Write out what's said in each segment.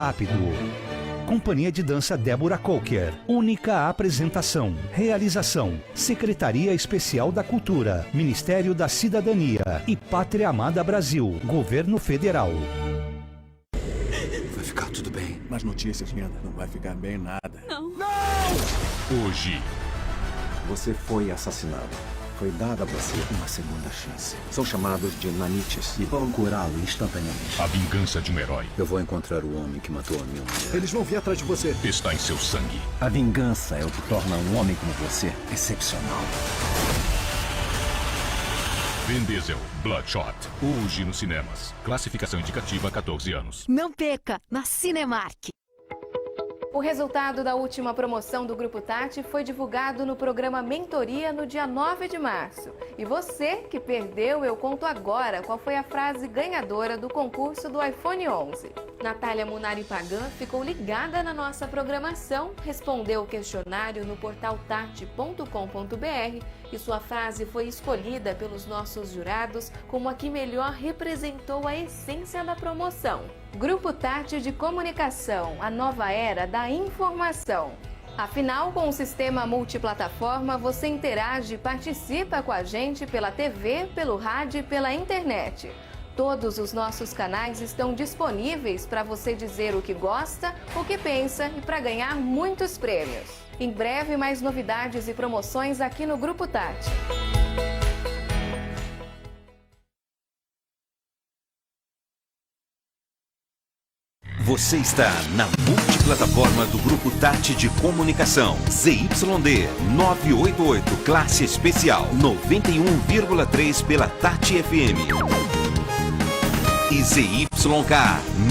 Rápido. Companhia de Dança Débora Coker. Única apresentação. Realização. Secretaria Especial da Cultura. Ministério da Cidadania. E Pátria Amada Brasil. Governo Federal. Vai ficar tudo bem. Mas notícias, linda. Não vai ficar bem nada. Não. Hoje. Você foi assassinado. Foi dada a você uma segunda chance. São chamados de nanites e vão curá-lo instantaneamente. A vingança de um herói. Eu vou encontrar o homem que matou a minha mulher. Eles vão vir atrás de você. Está em seu sangue. A vingança é o que torna um homem como você excepcional. Vin Diesel, Bloodshot. Hoje nos cinemas. Classificação indicativa 14 anos. Não perca na Cinemark. O resultado da última promoção do Grupo Tati foi divulgado no programa Mentoria no dia 9 de março. E você que perdeu, eu conto agora qual foi a frase ganhadora do concurso do iPhone 11. Natália Munari Pagan ficou ligada na nossa programação, respondeu o questionário no portal tati.com.br e sua frase foi escolhida pelos nossos jurados como a que melhor representou a essência da promoção. Grupo Tati de Comunicação, a nova era da informação. Afinal, com o sistema multiplataforma, você interage e participa com a gente pela TV, pelo rádio e pela internet. Todos os nossos canais estão disponíveis para você dizer o que gosta, o que pensa e para ganhar muitos prêmios. Em breve, mais novidades e promoções aqui no Grupo Tati. Você está na multiplataforma do Grupo Tati de Comunicação. ZYD 988, classe especial 91,3 pela Tati FM. E ZYK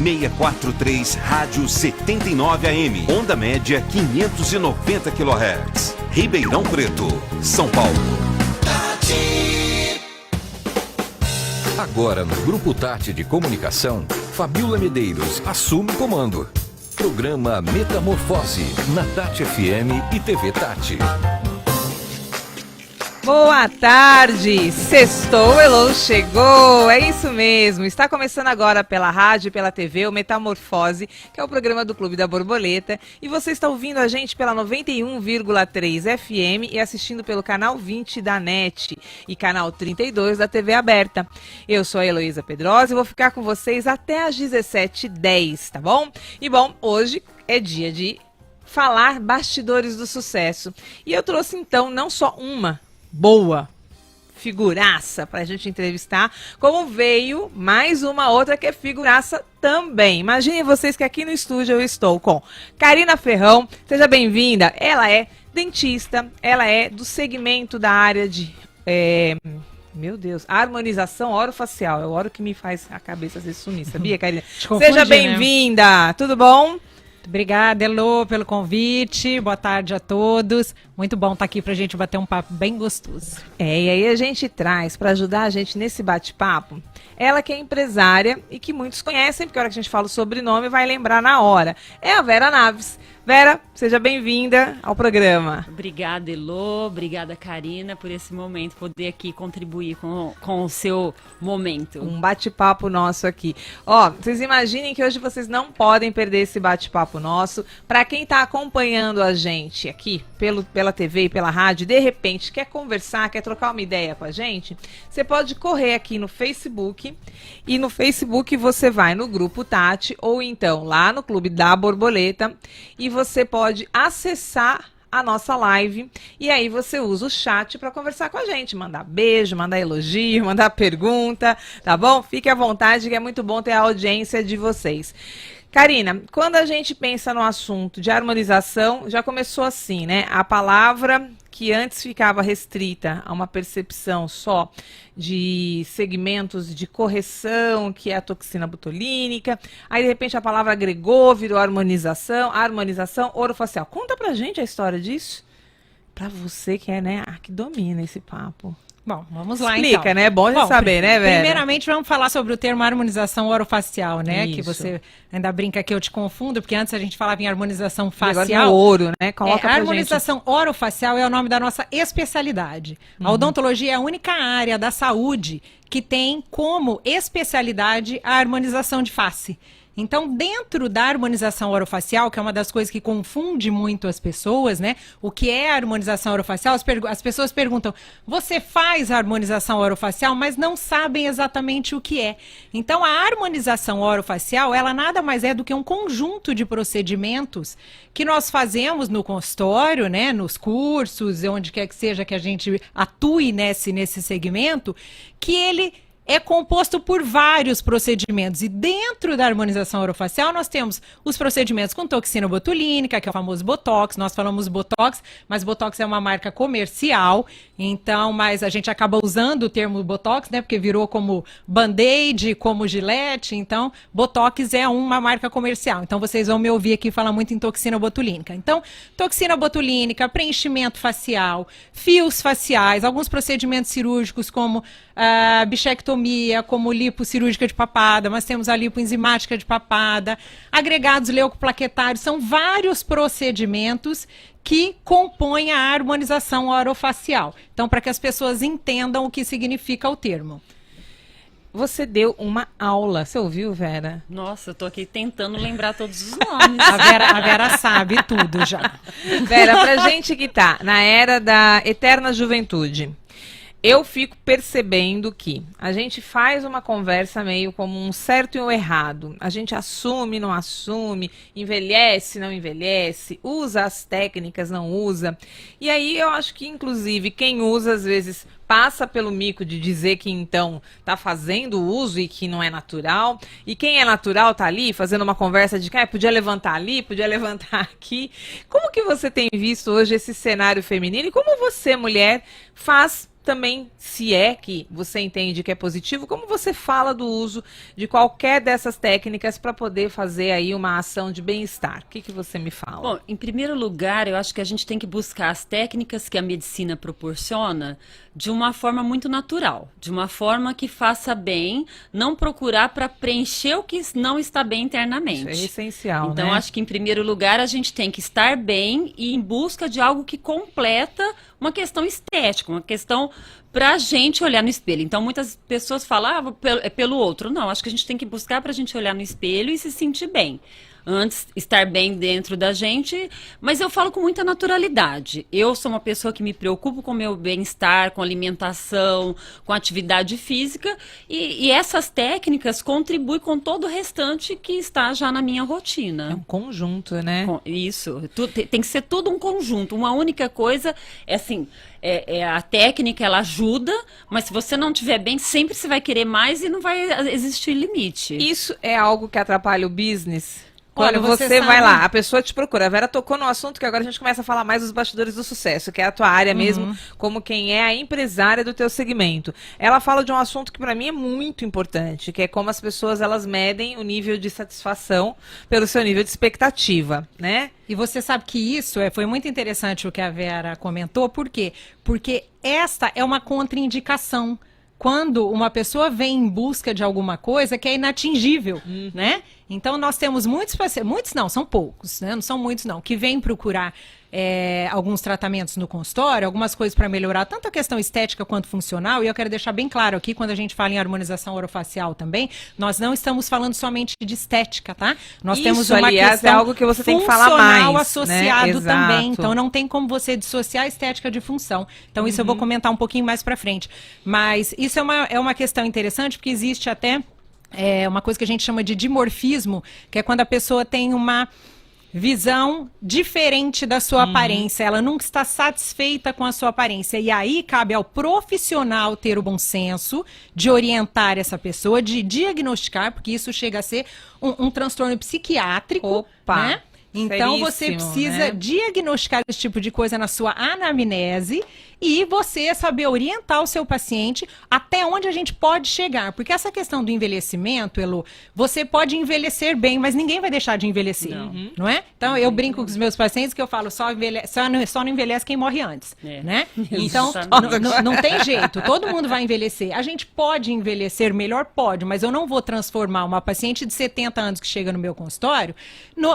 643, rádio 79 AM, onda média 590 kHz. Ribeirão Preto, São Paulo. Tati. Agora no Grupo Tati de Comunicação, Fabiola Medeiros assume o comando. Programa Metamorfose, na Tati FM e TV Tati. Boa tarde, sextou, Elô chegou, é isso mesmo, está começando agora pela rádio e pela TV o Metamorfose, que é o programa do Clube da Borboleta, e você está ouvindo a gente pela 91,3 FM e assistindo pelo canal 20 da NET e canal 32 da TV aberta. Eu sou a Heloísa Pedrosa e vou ficar com vocês até às 17h10, tá bom? E bom, hoje é dia de falar bastidores do sucesso, e eu trouxe então não só uma boa figuraça para a gente entrevistar, como veio mais uma outra que é figuraça também. Imaginem vocês que aqui no estúdio eu estou com Karina Ferrão, seja bem-vinda. Ela é dentista, ela é do segmento da área de, meu Deus, harmonização orofacial. É o oro que me faz a cabeça às vezes sumir, sabia, Karina? Seja bem-vinda, né? Tudo bom? Obrigada, Elô, pelo convite. Boa tarde a todos. Muito bom estar aqui pra gente bater um papo bem gostoso. E aí a gente traz, para ajudar a gente nesse bate-papo, ela que é empresária e que muitos conhecem, porque a hora que a gente fala o sobrenome vai lembrar na hora. É a Vera Naves. Vera, seja bem-vinda ao programa. Obrigada, Elô. Obrigada, Karina, por esse momento, poder aqui contribuir com o seu momento. Um bate-papo nosso aqui. Ó, vocês imaginem que hoje vocês não podem perder esse bate-papo nosso. Para quem está acompanhando a gente aqui pela TV e pela rádio, de repente quer conversar, quer trocar uma ideia com a gente, você pode correr aqui no Facebook, e no Facebook você vai no Grupo Tati, ou então lá no Clube da Borboleta, e você pode acessar a nossa live, e aí você usa o chat para conversar com a gente, mandar beijo, mandar elogio, mandar pergunta, tá bom? Fique à vontade, que é muito bom ter a audiência de vocês. Karina, quando a gente pensa no assunto de harmonização, já começou assim, né? A palavra que antes ficava restrita a uma percepção só de segmentos de correção, que é a toxina botulínica, aí de repente a palavra agregou, virou harmonização orofacial. Conta pra gente a história disso, pra você que é, né, que domina esse papo. Bom, vamos lá. Explica, então. Né? É bom de saber, né, Vera? Primeiramente, vamos falar sobre o termo harmonização orofacial, né? Isso. Que você ainda brinca que eu te confundo, porque antes a gente falava em harmonização facial. Agora é ouro, né? Coloca a harmonização orofacial é o nome da nossa especialidade. A odontologia é a única área da saúde que tem como especialidade a harmonização de face. Então, dentro da harmonização orofacial, que é uma das coisas que confunde muito as pessoas, né? O que é a harmonização orofacial? As pessoas perguntam, você faz a harmonização orofacial, mas não sabem exatamente o que é. Então, a harmonização orofacial, ela nada mais é do que um conjunto de procedimentos que nós fazemos no consultório, né? Nos cursos, onde quer que seja que a gente atue nesse segmento, que ele é composto por vários procedimentos. E dentro da harmonização orofacial, nós temos os procedimentos com toxina botulínica, que é o famoso Botox. Nós falamos Botox, mas Botox é uma marca comercial. Então, mas a gente acaba usando o termo Botox, né? Porque virou como Band-Aid, como Gillette. Então, Botox é uma marca comercial. Então, vocês vão me ouvir aqui falar muito em toxina botulínica. Então, toxina botulínica, preenchimento facial, fios faciais, alguns procedimentos cirúrgicos como bichectomia, como lipo cirúrgica de papada, mas temos a lipo enzimática de papada, agregados leucoplaquetários, são vários procedimentos que compõem a harmonização orofacial. Então, para que as pessoas entendam o que significa o termo. Você deu uma aula, você ouviu, Vera? Nossa, eu tô aqui tentando lembrar todos os nomes. A Vera sabe tudo já. Vera, pra gente que tá na era da eterna juventude, eu fico percebendo que a gente faz uma conversa meio como um certo e um errado. A gente assume, não assume, envelhece, não envelhece, usa as técnicas, não usa. E aí eu acho que, inclusive, quem usa, às vezes, passa pelo mico de dizer que, então, tá fazendo uso e que não é natural. E quem é natural tá ali fazendo uma conversa de que podia levantar ali, podia levantar aqui. Como que você tem visto hoje esse cenário feminino? E como você, mulher, faz também, se é que você entende que é positivo, como você fala do uso de qualquer dessas técnicas para poder fazer aí uma ação de bem-estar? O que você me fala? Bom, em primeiro lugar, eu acho que a gente tem que buscar as técnicas que a medicina proporciona de uma forma muito natural, de uma forma que faça bem, não procurar para preencher o que não está bem internamente. Isso é essencial, então, né? acho que em primeiro lugar a gente tem que estar bem e em busca de algo que completa uma questão estética, uma questão para a gente olhar no espelho. Então, muitas pessoas falam, é pelo outro. Não, acho que a gente tem que buscar para a gente olhar no espelho e se sentir bem. Antes, estar bem dentro da gente, mas eu falo com muita naturalidade. Eu sou uma pessoa que me preocupo com o meu bem-estar, com alimentação, com atividade física, e essas técnicas contribuem com todo o restante que está já na minha rotina. É um conjunto, né? Isso, tem que ser tudo um conjunto. Uma única coisa é assim, a técnica, ela ajuda, mas se você não estiver bem, sempre você vai querer mais e não vai existir limite. Isso é algo que atrapalha o business? Quando Olha, você vai lá, a pessoa te procura. A Vera tocou no assunto que agora a gente começa a falar mais dos bastidores do sucesso, que é a tua área mesmo, como quem é a empresária do teu segmento. Ela fala de um assunto que para mim é muito importante, que é como as pessoas elas medem o nível de satisfação pelo seu nível de expectativa, né? E você sabe que isso foi muito interessante o que a Vera comentou, por quê? Porque esta é uma contraindicação. Quando uma pessoa vem em busca de alguma coisa que é inatingível, né? Então, nós temos muitos pacientes, muitos não, são poucos, né? Não são muitos não, que vêm procurar alguns tratamentos no consultório, algumas coisas para melhorar tanto a questão estética quanto funcional, e eu quero deixar bem claro aqui, quando a gente fala em harmonização orofacial também, nós não estamos falando somente de estética, tá? Nós temos uma questão é algo que você tem que falar mais, associado, né? também, então não tem como você dissociar a estética de função. Então isso eu vou comentar um pouquinho mais para frente. Mas isso é uma questão interessante, porque existe até uma coisa que a gente chama de dimorfismo, que é quando a pessoa tem uma visão diferente da sua aparência, ela nunca está satisfeita com a sua aparência, e aí cabe ao profissional ter o bom senso de orientar essa pessoa, de diagnosticar, porque isso chega a ser um transtorno psiquiátrico, né? Então você precisa diagnosticar esse tipo de coisa na sua anamnese e você saber orientar o seu paciente até onde a gente pode chegar. Porque essa questão do envelhecimento, Elô, você pode envelhecer bem, mas ninguém vai deixar de envelhecer, não é? Então eu brinco com os meus pacientes que eu falo, só não envelhece quem morre antes, né? Então não tem jeito, todo mundo vai envelhecer. A gente pode envelhecer melhor? Pode, mas eu não vou transformar uma paciente de 70 anos que chega no meu consultório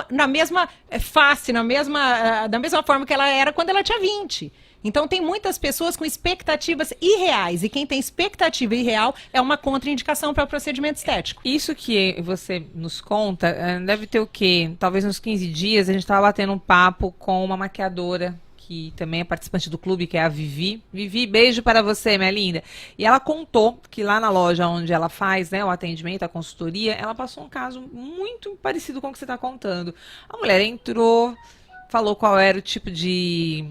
na mesma face, da mesma forma que ela era quando ela tinha 20. Então tem muitas pessoas com expectativas irreais, e quem tem expectativa irreal é uma contraindicação para o procedimento estético. Isso que você nos conta, deve ter o quê? Talvez uns 15 dias, a gente estava batendo um papo com uma maquiadora, que também é participante do clube, que é a Vivi. Vivi, beijo para você, minha linda. E ela contou que lá na loja onde ela faz, né, o atendimento, a consultoria, ela passou um caso muito parecido com o que você está contando. A mulher entrou, falou qual era o tipo de...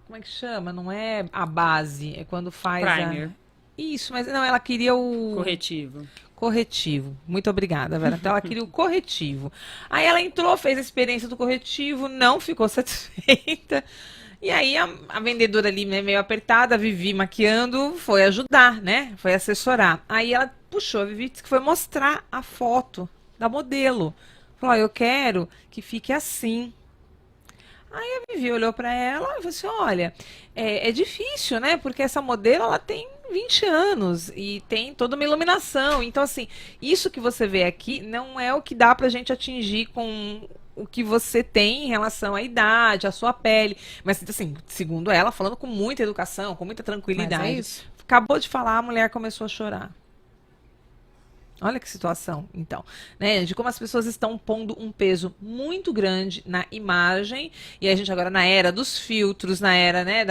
como é que chama? Não é a base, é quando faz Primer. Isso, mas não, ela queria o... Corretivo. Muito obrigada, Vera. Então ela queria o corretivo. Aí ela entrou, fez a experiência do corretivo, não ficou satisfeita. E aí a vendedora ali, né, meio apertada, a Vivi maquiando, foi ajudar, né? Foi assessorar. Aí ela puxou a Vivi, disse que foi mostrar a foto da modelo. Falou, eu quero que fique assim. Aí a Vivi olhou para ela e falou assim, olha, é difícil, né? Porque essa modelo, ela tem 20 anos e tem toda uma iluminação. Então, assim, isso que você vê aqui não é o que dá pra gente atingir com o que você tem em relação à idade, à sua pele. Mas, assim, segundo ela, falando com muita educação, com muita tranquilidade. Mas é isso. Acabou de falar, a mulher começou a chorar. Olha que situação, então, né, de como as pessoas estão pondo um peso muito grande na imagem, e a gente agora na era dos filtros, na era, né,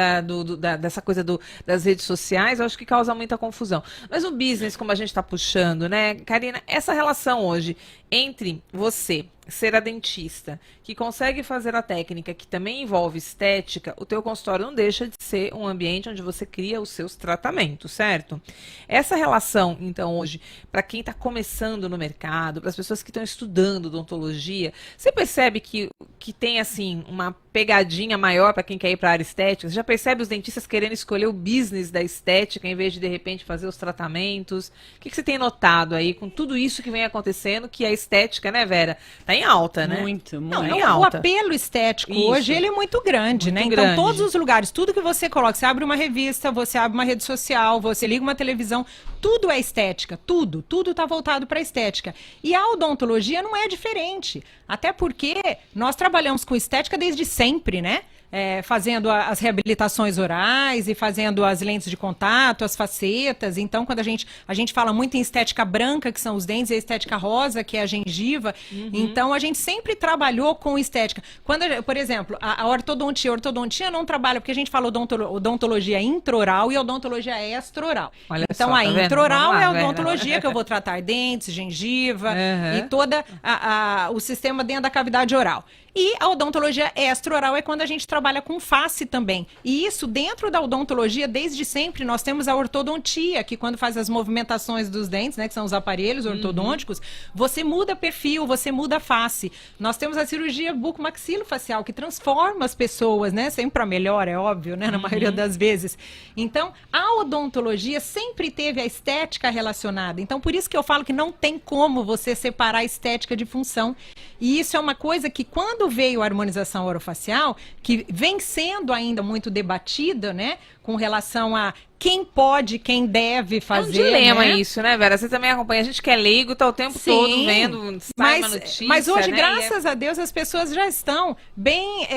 dessa coisa das redes sociais, eu acho que causa muita confusão. Mas o business, como a gente está puxando, né, Karina, essa relação hoje entre você ser a dentista, que consegue fazer a técnica que também envolve estética, o teu consultório não deixa de ser um ambiente onde você cria os seus tratamentos, certo? Essa relação, então, hoje, para quem está começando no mercado, para as pessoas que estão estudando odontologia, você percebe que tem, assim, uma pegadinha maior para quem quer ir para a área estética? Você já percebe os dentistas querendo escolher o business da estética em vez de repente, fazer os tratamentos? O que você tem notado aí com tudo isso que vem acontecendo, que a estética, né, Vera, tá em alta, né? Muito. Não, O alta. apelo estético Isso. hoje, ele é muito grande, né? grande. Então, todos os lugares, tudo que você coloca, você abre uma revista, você abre uma rede social, você liga uma televisão, tudo é estética, tudo tá voltado para estética. E a odontologia não é diferente, até porque nós trabalhamos com estética desde sempre, né? Fazendo as reabilitações orais e fazendo as lentes de contato, as facetas. Então, quando a gente fala muito em estética branca, que são os dentes, e a estética rosa, que é a gengiva. Então, a gente sempre trabalhou com estética. Por exemplo, a ortodontia não trabalha, porque a gente fala odontologia intraoral e odontologia extraoral. Olha então, só, a tá vendo? intraoral Vamos lá, é a Vera. odontologia que eu vou tratar dentes, gengiva e toda o sistema dentro da cavidade oral. E a odontologia extraoral é quando a gente trabalha com face também. E isso, dentro da odontologia, desde sempre, nós temos a ortodontia, que quando faz as movimentações dos dentes, né, que são os aparelhos ortodônticos, você muda perfil, você muda face. Nós temos a cirurgia bucomaxilofacial, que transforma as pessoas, né, sempre para melhor, é óbvio, né, na maioria das vezes. Então, a odontologia sempre teve a estética relacionada. Então, por isso que eu falo que não tem como você separar a estética de função. E isso é uma coisa que, quando veio a harmonização orofacial, que vem sendo ainda muito debatida, né, com relação a quem pode, quem deve fazer. É um dilema, né? Isso, né, Vera? Você também acompanha. A gente que é leigo, tá o tempo todo vendo, sai uma notícia, mas hoje, né? graças a Deus, as pessoas já estão bem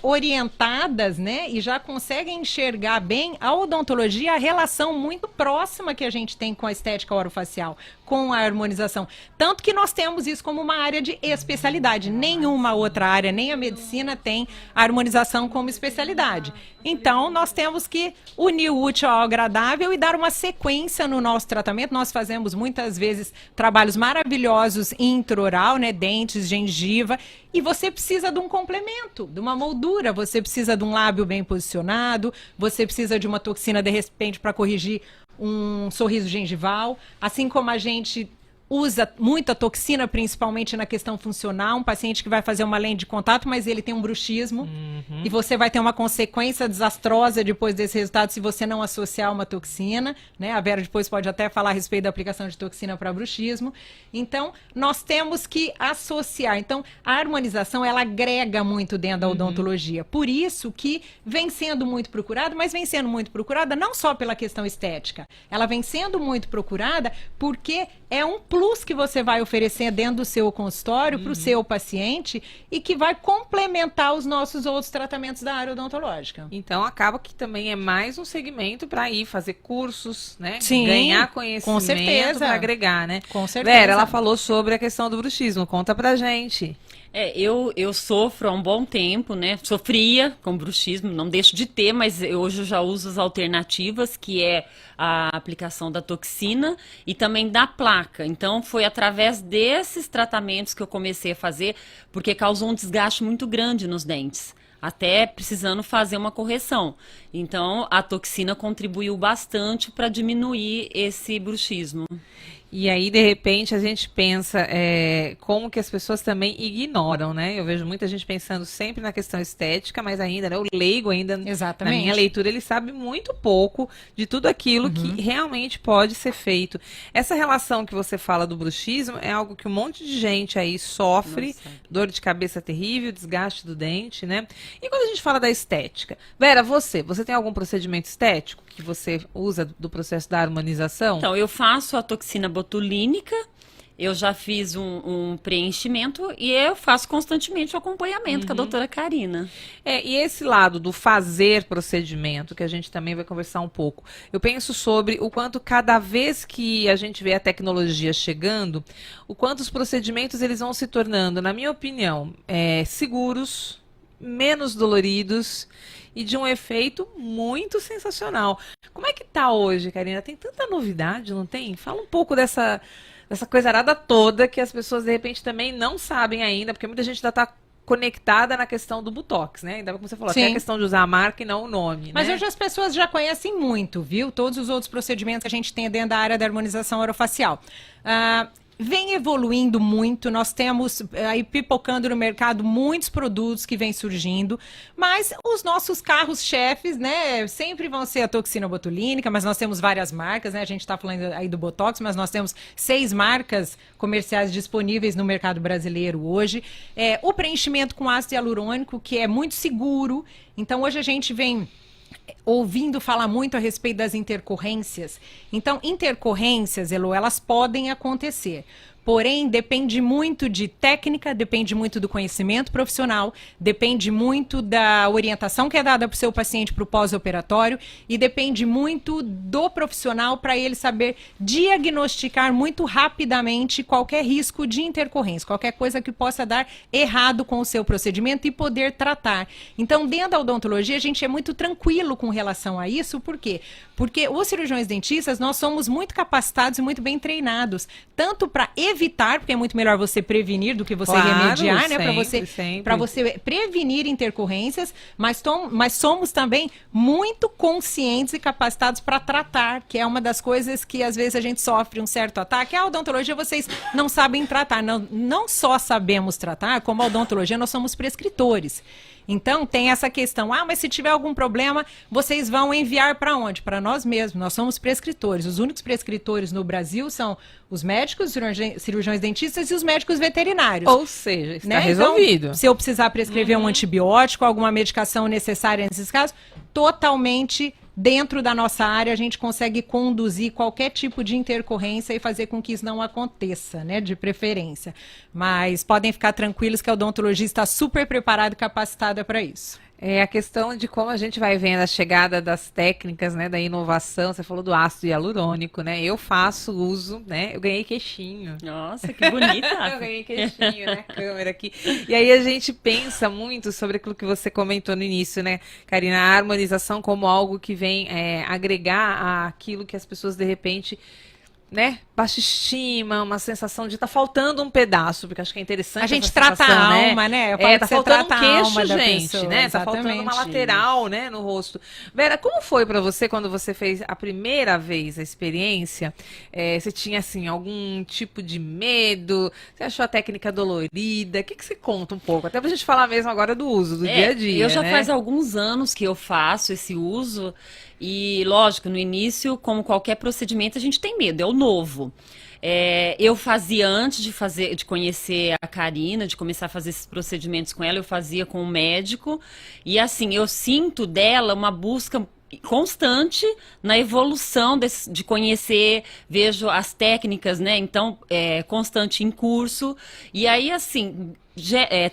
orientadas, né? E já conseguem enxergar bem a odontologia, a relação muito próxima que a gente tem com a estética orofacial, com a harmonização. Tanto que nós temos isso como uma área de especialidade. Nenhuma outra área, nem a medicina, tem a harmonização como especialidade. Então, nós temos que unir o útil ao agradável e dar uma sequência no nosso tratamento. Nós fazemos muitas vezes trabalhos maravilhosos intraoral, né, dentes, gengiva, e você precisa de um complemento, de uma moldura, você precisa de um lábio bem posicionado, você precisa de uma toxina de repente para corrigir um sorriso gengival, assim como a gente usa muita toxina, principalmente na questão funcional, um paciente que vai fazer uma lente de contato, mas ele tem um bruxismo, e você vai ter uma consequência desastrosa depois desse resultado se você não associar uma toxina, né? A Vera depois pode até falar a respeito da aplicação de toxina para bruxismo. Então, nós temos que associar. Então, a harmonização, ela agrega muito dentro da odontologia. Por isso que vem sendo muito procurada, mas vem sendo muito procurada não só pela questão estética. Ela vem sendo muito procurada porque é um plus que você vai oferecer dentro do seu consultório para o seu paciente e que vai complementar os nossos outros tratamentos da área odontológica. Então acaba que também é mais um segmento para ir fazer cursos, né? Sim, ganhar com conhecimento certeza. para agregar, né? Com certeza. Vera, ela falou sobre a questão do bruxismo. Conta pra gente. Eu sofro há um bom tempo, né? Sofria com bruxismo, não deixo de ter, mas hoje eu já uso as alternativas, que é a aplicação da toxina e também da placa. Então, foi através desses tratamentos que eu comecei a fazer, porque causou um desgaste muito grande nos dentes, até precisando fazer uma correção. Então, a toxina contribuiu bastante para diminuir esse bruxismo. E aí, de repente, a gente pensa como que as pessoas também ignoram, né? Eu vejo muita gente pensando sempre na questão estética, mas ainda, né? O leigo ainda, Exatamente. Na minha leitura, ele sabe muito pouco de tudo aquilo que realmente pode ser feito. Essa relação que você fala do bruxismo é algo que um monte de gente aí sofre, dor de cabeça terrível, desgaste do dente, né? E quando a gente fala da estética, Vera, você tem algum procedimento estético que você usa do processo da harmonização? Então, eu faço a toxina botulínica, eu já fiz um preenchimento e eu faço constantemente o acompanhamento com a doutora Karina. E esse lado do fazer procedimento, que a gente também vai conversar um pouco, eu penso sobre o quanto cada vez que a gente vê a tecnologia chegando, o quanto os procedimentos eles vão se tornando, na minha opinião, seguros, menos doloridos e de um efeito muito sensacional. Como é que tá hoje, Karina? Tem tanta novidade, não tem? Fala um pouco dessa coisarada toda que as pessoas, de repente, também não sabem ainda, porque muita gente ainda tá conectada na questão do Botox, né? Ainda como você falou, Sim. até a questão de usar a marca e não o nome, Mas né? hoje as pessoas já conhecem muito, viu? Todos os outros procedimentos que a gente tem dentro da área da harmonização orofacial. Vem evoluindo muito, nós temos aí pipocando no mercado muitos produtos que vêm surgindo, mas os nossos carros-chefes, né, sempre vão ser a toxina botulínica, mas nós temos várias marcas, né, a gente está falando aí do Botox, mas nós temos 6 marcas comerciais disponíveis no mercado brasileiro hoje. O preenchimento com ácido hialurônico, que é muito seguro, então hoje a gente vem ouvindo falar muito a respeito das intercorrências. Então, intercorrências, Elo, elas podem acontecer. Porém, depende muito de técnica, depende muito do conhecimento profissional, depende muito da orientação que é dada para o seu paciente para o pós-operatório e depende muito do profissional para ele saber diagnosticar muito rapidamente qualquer risco de intercorrência, qualquer coisa que possa dar errado com o seu procedimento e poder tratar. Então, dentro da odontologia, a gente é muito tranquilo com relação a isso, por quê? Porque os cirurgiões dentistas, nós somos muito capacitados e muito bem treinados, tanto para evitar, porque é muito melhor você prevenir do que você remediar, né? Para você prevenir intercorrências, mas somos também muito conscientes e capacitados para tratar, que é uma das coisas que às vezes a gente sofre um certo ataque. A odontologia vocês não sabem tratar, não só sabemos tratar, como a odontologia nós somos prescritores. Então, tem essa questão, mas se tiver algum problema, vocês vão enviar para onde? Para nós mesmos, nós somos prescritores. Os únicos prescritores no Brasil são os médicos, cirurgiões dentistas e os médicos veterinários. Ou seja, está resolvido. Então, se eu precisar prescrever um antibiótico, alguma medicação necessária nesses casos, totalmente dentro da nossa área, a gente consegue conduzir qualquer tipo de intercorrência e fazer com que isso não aconteça, né, de preferência. Mas podem ficar tranquilos que a odontologia está super preparada e capacitada para isso. É a questão de como a gente vai vendo a chegada das técnicas, né, da inovação. Você falou do ácido hialurônico, né? Eu faço uso, né? Eu ganhei queixinho. Nossa, que bonita! Eu ganhei queixinho, né? Câmera aqui. E aí a gente pensa muito sobre aquilo que você comentou no início, né, Karina? A harmonização como algo que vem agregar àquilo que as pessoas, de repente, né, baixa estima, uma sensação de tá faltando um pedaço, porque acho que é interessante. A gente trata a alma, né? Tá faltando um queixo, gente, pessoa, né? exatamente. Tá faltando uma lateral, né, no rosto. Vera, como foi pra você quando você fez a primeira vez a experiência? Você tinha, assim, algum tipo de medo? Você achou a técnica dolorida? O que você conta um pouco? Até pra gente falar mesmo agora do uso, do dia a dia, eu já né? faz alguns anos que eu faço esse uso e, lógico, no início, como qualquer procedimento, a gente tem medo, é o novo. Eu fazia antes de conhecer a Karina, de começar a fazer esses procedimentos com ela, eu fazia com o médico. E assim, eu sinto dela uma busca constante na evolução de conhecer, vejo as técnicas, né? Então, constante em curso. E aí, assim,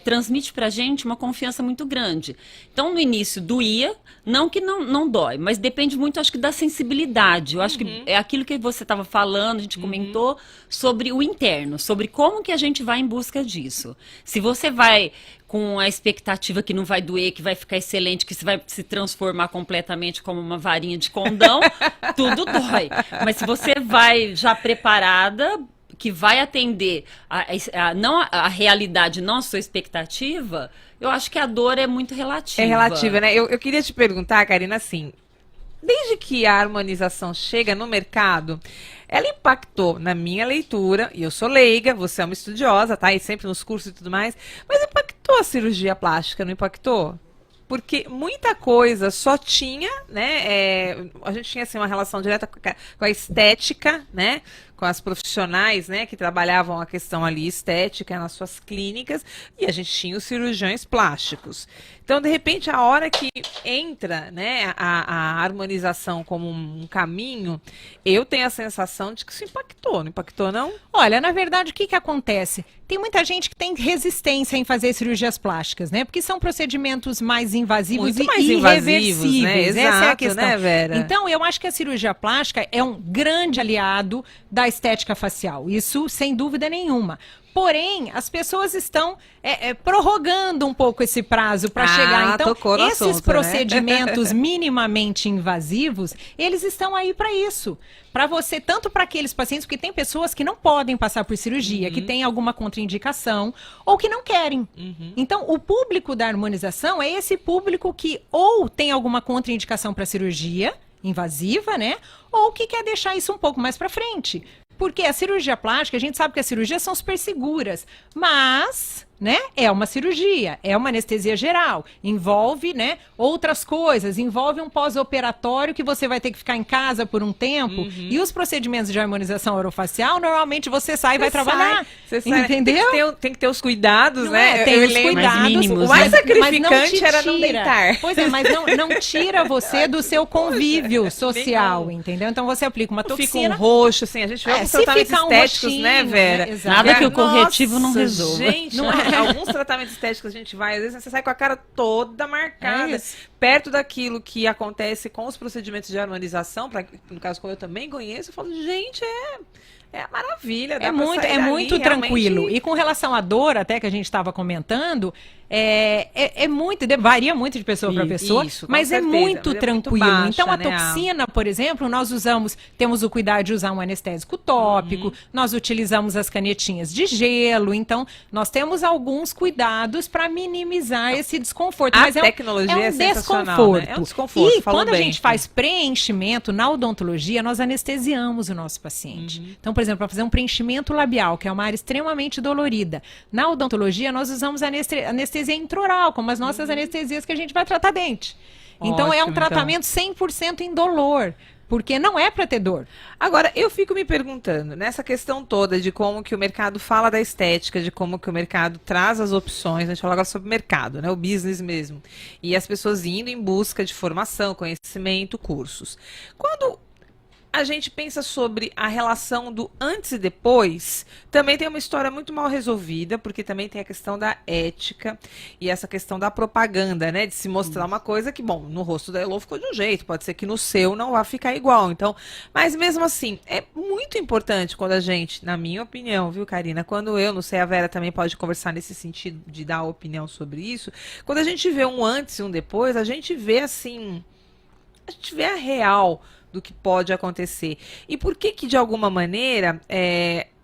transmite pra gente uma confiança muito grande. Então, no início doía, não que não dói, mas depende muito, acho que, da sensibilidade. Eu acho que é aquilo que você estava falando, a gente comentou sobre o interno, sobre como que a gente vai em busca disso. Se você vai com a expectativa que não vai doer, que vai ficar excelente, que você vai se transformar completamente como uma varinha de condão, tudo dói. Mas se você vai já preparada, que vai atender não a realidade, não a sua expectativa, eu acho que a dor é muito relativa. É relativa, né? Eu queria te perguntar, Karina, assim, desde que a harmonização chega no mercado, ela impactou na minha leitura, e eu sou leiga, você é uma estudiosa, tá? E sempre nos cursos e tudo mais, mas impactou a cirurgia plástica, não impactou? Porque muita coisa só tinha, né? A gente tinha assim, uma relação direta com a estética, né? Com as profissionais, né? Que trabalhavam a questão ali estética nas suas clínicas, e a gente tinha os cirurgiões plásticos. Então, de repente, a hora que entra, né, a harmonização como um caminho, eu tenho a sensação de que isso impactou, não impactou, não? Olha, na verdade, o que acontece? Tem muita gente que tem resistência em fazer cirurgias plásticas, né? Porque são procedimentos mais invasivos muito e mais irreversíveis. né? Essa Exato, é a questão. Né, Vera? Então, eu acho que a cirurgia plástica é um grande aliado da estética facial. Isso, sem dúvida nenhuma. Porém, as pessoas estão prorrogando um pouco esse prazo para chegar. Então, esses assunto, procedimentos minimamente invasivos, eles estão aí para isso. Para você, tanto para aqueles pacientes, porque tem pessoas que não podem passar por cirurgia, que têm alguma contraindicação, ou que não querem. Então, o público da harmonização é esse público que ou tem alguma contraindicação para cirurgia invasiva, né? Ou que quer deixar isso um pouco mais para frente. Porque a cirurgia plástica, a gente sabe que as cirurgias são super seguras, mas, né, é uma cirurgia, é uma anestesia geral, envolve, né, outras coisas, envolve um pós-operatório que você vai ter que ficar em casa por um tempo, e os procedimentos de harmonização orofacial, normalmente você sai e vai trabalhar, entendeu? Tem que ter os cuidados, né? Tem os cuidados, mínimos, o mais sacrificante era não deitar. Pois é, mas não tira você do seu convívio social, entendeu? Então você aplica uma toxina. Fica um roxo, assim, a gente vê alguns tratamentos estéticos, né, Vera? Né? Nada que o corretivo não resolva. Gente, alguns tratamentos estéticos a gente vai, às vezes você sai com a cara toda marcada, perto daquilo que acontece com os procedimentos de harmonização, no caso que eu também conheço, eu falo, gente, é a maravilha. É muito tranquilo. Realmente... E com relação à dor, até que a gente estava comentando, varia muito de pessoa para pessoa, mas é muito tranquilo. Muito baixa, então a toxina, por exemplo, nós temos o cuidado de usar um anestésico tópico, nós utilizamos as canetinhas de gelo, então nós temos alguns cuidados para minimizar esse desconforto. Mas tecnologia é um desconforto. Né? É um desconforto. E quando a gente faz preenchimento na odontologia, nós anestesiamos o nosso paciente. Então, por exemplo, para fazer um preenchimento labial, que é uma área extremamente dolorida, na odontologia nós usamos anestesia intraoral, como as nossas anestesias que a gente vai tratar dente. Então é um tratamento 100% indolor, porque não é para ter dor. Agora, eu fico me perguntando, nessa questão toda de como que o mercado fala da estética, de como que o mercado traz as opções, a gente fala agora sobre o mercado, né, o business mesmo, e as pessoas indo em busca de formação, conhecimento, cursos. Quando a gente pensa sobre a relação do antes e depois, também tem uma história muito mal resolvida, porque também tem a questão da ética e essa questão da propaganda, né? De se mostrar uma coisa que, bom, no rosto da Elô ficou de um jeito, pode ser que no seu não vá ficar igual. Então, mas mesmo assim, é muito importante quando a gente, na minha opinião, viu, Karina? Quando eu, não sei, a Vera também pode conversar nesse sentido de dar opinião sobre isso, quando a gente vê um antes e um depois, a gente vê assim, a gente vê a real do que pode acontecer. E por que de alguma maneira,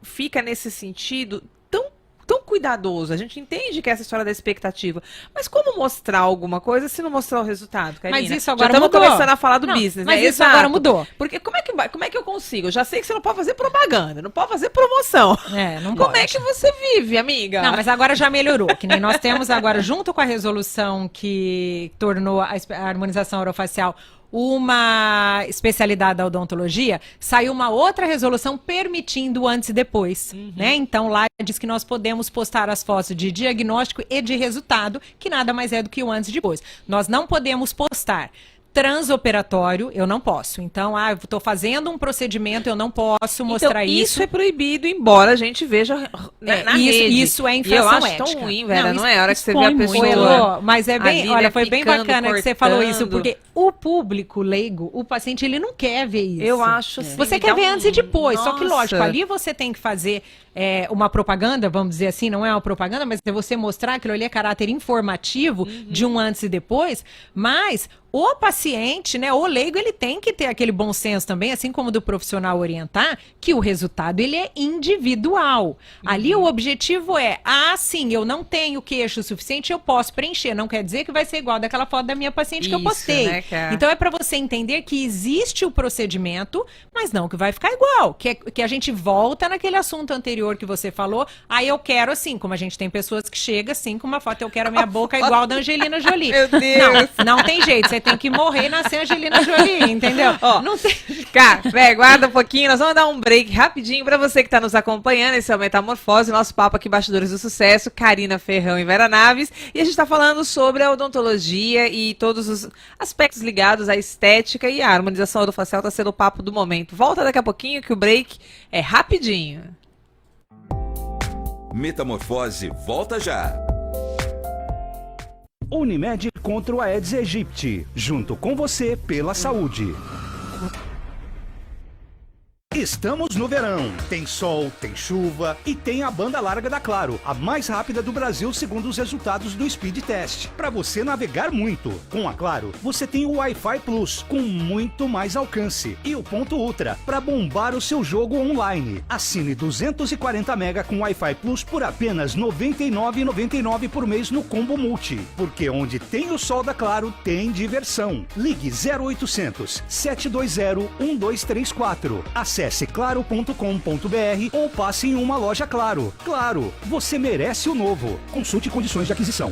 fica nesse sentido tão cuidadoso? A gente entende que é essa história da expectativa, mas como mostrar alguma coisa se não mostrar o resultado, Karina? Mas isso agora já mudou. Estamos começando a falar do business, mas né? Isso agora mudou. Porque como é que eu consigo? Eu já sei que você não pode fazer propaganda, não pode fazer promoção. Não como pode. é que você vive, amiga? Não, mas agora já melhorou, que nem nós temos agora, junto com a resolução que tornou a harmonização orofacial uma especialidade da odontologia, saiu uma outra resolução permitindo o antes e depois, né? Então lá diz que nós podemos postar as fotos de diagnóstico e de resultado, que nada mais é do que o antes e depois. Nós não podemos postar transoperatório, eu não posso. Então, eu estou fazendo um procedimento, eu não posso mostrar então, isso. Isso é proibido, embora a gente veja na rede. Isso é infração ética. Eu acho tão ruim, Vera, não é? A hora que você vê a pessoa... Elô, mas é bem, ali, olha, né, foi bem picando, bacana que você falou isso, cortando. porque o público leigo, o paciente, ele não quer ver isso. Eu acho assim, Você me quer dá ver antes e depois, só que Nossa. lógico, ali você tem que fazer uma propaganda, vamos dizer assim, não é uma propaganda, mas é você mostrar aquilo ali é caráter informativo de um antes e depois, mas o paciente, né, o leigo, ele tem que ter aquele bom senso também, assim como do profissional orientar, que o resultado, ele é individual. Ali o objetivo é, sim, eu não tenho queixo suficiente, eu posso preencher, não quer dizer que vai ser igual daquela foto da minha paciente que eu postei. Né, cara? Então é para você entender que existe o procedimento, mas não que vai ficar igual, que a gente volta naquele assunto anterior que você falou, eu quero assim, como a gente tem pessoas que chegam assim com uma foto, eu quero a minha boca igual da Angelina Jolie. Meu Deus! Não tem jeito, você tem que morrer e nascer Angelina Jolie, entendeu? Não tem... Cara, guarda um pouquinho, nós vamos dar um break rapidinho pra você que tá nos acompanhando, esse é o Metamorfose, nosso papo aqui, Bastidores do Sucesso, Karina Ferrão e Vera Naves, e a gente tá falando sobre a odontologia e todos os aspectos ligados à estética e a harmonização orofacial tá sendo o papo do momento. Volta daqui a pouquinho que o break é rapidinho. Metamorfose volta já. Unimed contra o Aedes aegypti, junto com você pela saúde. Estamos no verão. Tem sol, tem chuva e tem a banda larga da Claro, a mais rápida do Brasil segundo os resultados do Speed Test. Para você navegar muito. Com a Claro, você tem o Wi-Fi Plus, com muito mais alcance. E o Ponto Ultra, para bombar o seu jogo online. Assine 240 MB com Wi-Fi Plus por apenas R$ 99,99 por mês no Combo Multi. Porque onde tem o sol da Claro, tem diversão. Ligue 0800 720 1234. Acesse claro.com.br ou passe em uma loja Claro. Claro, você merece o novo. Consulte condições de aquisição.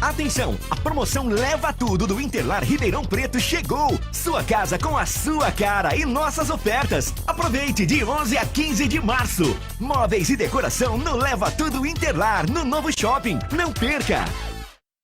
Atenção, a promoção Leva Tudo do Interlar Ribeirão Preto chegou. Sua casa com a sua cara e nossas ofertas. Aproveite de 11 a 15 de março. Móveis e decoração no Leva Tudo Interlar, no novo shopping. Não perca!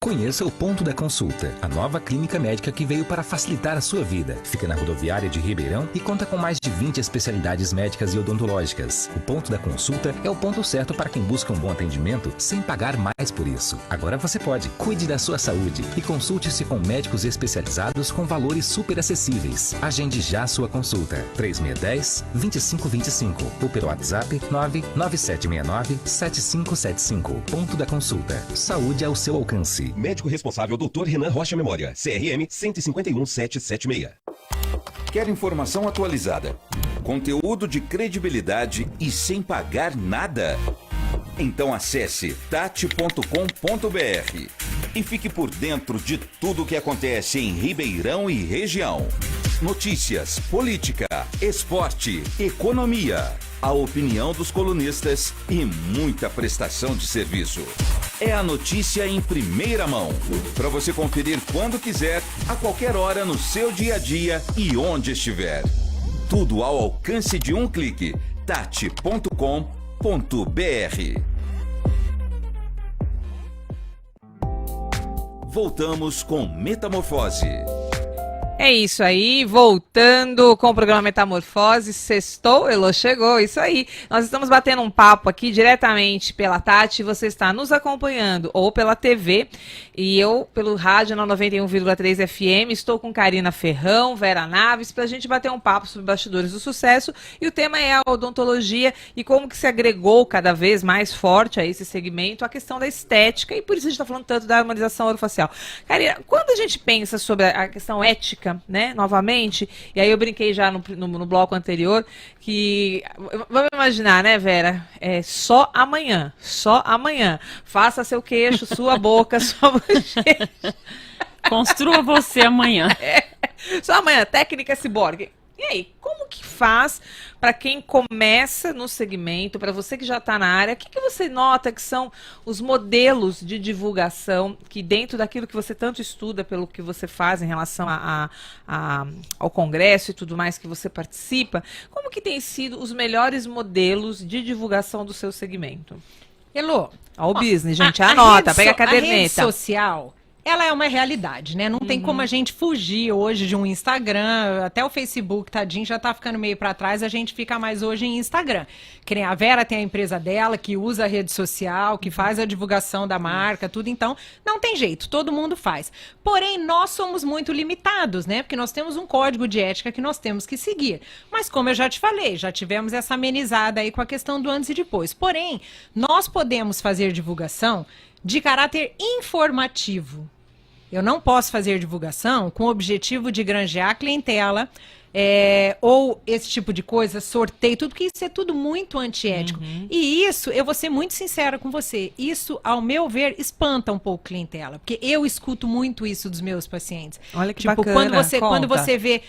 Conheça o Ponto da Consulta, a nova clínica médica que veio para facilitar a sua vida. Fica na rodoviária de Ribeirão e conta com mais de 20 especialidades médicas e odontológicas. O Ponto da Consulta é o ponto certo para quem busca um bom atendimento sem pagar mais por isso. Agora você pode. Cuide da sua saúde e consulte-se com médicos especializados com valores super acessíveis. Agende já sua consulta. 3610-2525 ou pelo WhatsApp 99769-7575. Ponto da Consulta. Saúde ao seu alcance. Médico responsável Dr. Renan Rocha Memória, CRM 151776. Quer informação atualizada, conteúdo de credibilidade e sem pagar nada? Então acesse tati.com.br e fique por dentro de tudo o que acontece em Ribeirão e região. Notícias, política, esporte, economia, a opinião dos colunistas e muita prestação de serviço. É a notícia em primeira mão, para você conferir quando quiser, a qualquer hora no seu dia a dia e onde estiver. Tudo ao alcance de um clique. tati.com.br. Voltamos com Metamorfose. É isso aí, voltando com o programa Metamorfose, sextou, Elô chegou, isso aí. Nós estamos batendo um papo aqui diretamente pela Tati, você está nos acompanhando ou pela TV, e eu pelo rádio na 91,3 FM, estou com Karina Ferrão, Vera Naves, para a gente bater um papo sobre bastidores do sucesso, e o tema é a odontologia e como que se agregou cada vez mais forte a esse segmento a questão da estética, e por isso a gente está falando tanto da harmonização orofacial. Karina, quando a gente pensa sobre a questão ética, né, novamente, e aí eu brinquei já no bloco anterior, que, vamos imaginar, né, Vera, só amanhã, faça seu queixo, sua boca, sua bochecha. Construa você amanhã. Só amanhã, técnica ciborgue. E aí, como que faz para quem começa no segmento, para você que já está na área, o que você nota que são os modelos de divulgação que dentro daquilo que você tanto estuda, pelo que você faz em relação ao congresso e tudo mais que você participa, como que tem sido os melhores modelos de divulgação do seu segmento? Elô, o business, gente, anota, pega a caderneta. A rede social, ela é uma realidade, né? Não tem como a gente fugir hoje de um Instagram, até o Facebook, tadinho, já tá ficando meio para trás, a gente fica mais hoje em Instagram. Que nem a Vera tem a empresa dela, que usa a rede social, que faz a divulgação da marca, tudo, então não tem jeito, todo mundo faz. Porém, nós somos muito limitados, né? Porque nós temos um código de ética que nós temos que seguir. Mas como eu já te falei, já tivemos essa amenizada aí com a questão do antes e depois. Porém, nós podemos fazer divulgação de caráter informativo. Eu não posso fazer divulgação com o objetivo de granjear clientela, ou esse tipo de coisa, sorteio, tudo, que isso é tudo muito antiético. E isso, eu vou ser muito sincera com você, isso, ao meu ver, espanta um pouco clientela, porque eu escuto muito isso dos meus pacientes. Olha que tipo, bacana, quando você vê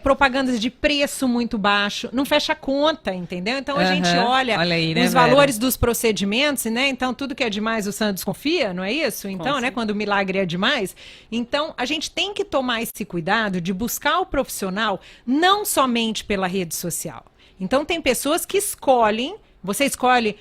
propagandas de preço muito baixo, não fecha conta, entendeu? Então a gente olha aí, né, os valores dos procedimentos, né? Então tudo que é demais o santo desconfia, não é isso? Então, né, quando o milagre é demais, então a gente tem que tomar esse cuidado de buscar o profissional não somente pela rede social. Então tem pessoas que escolhem, você escolhe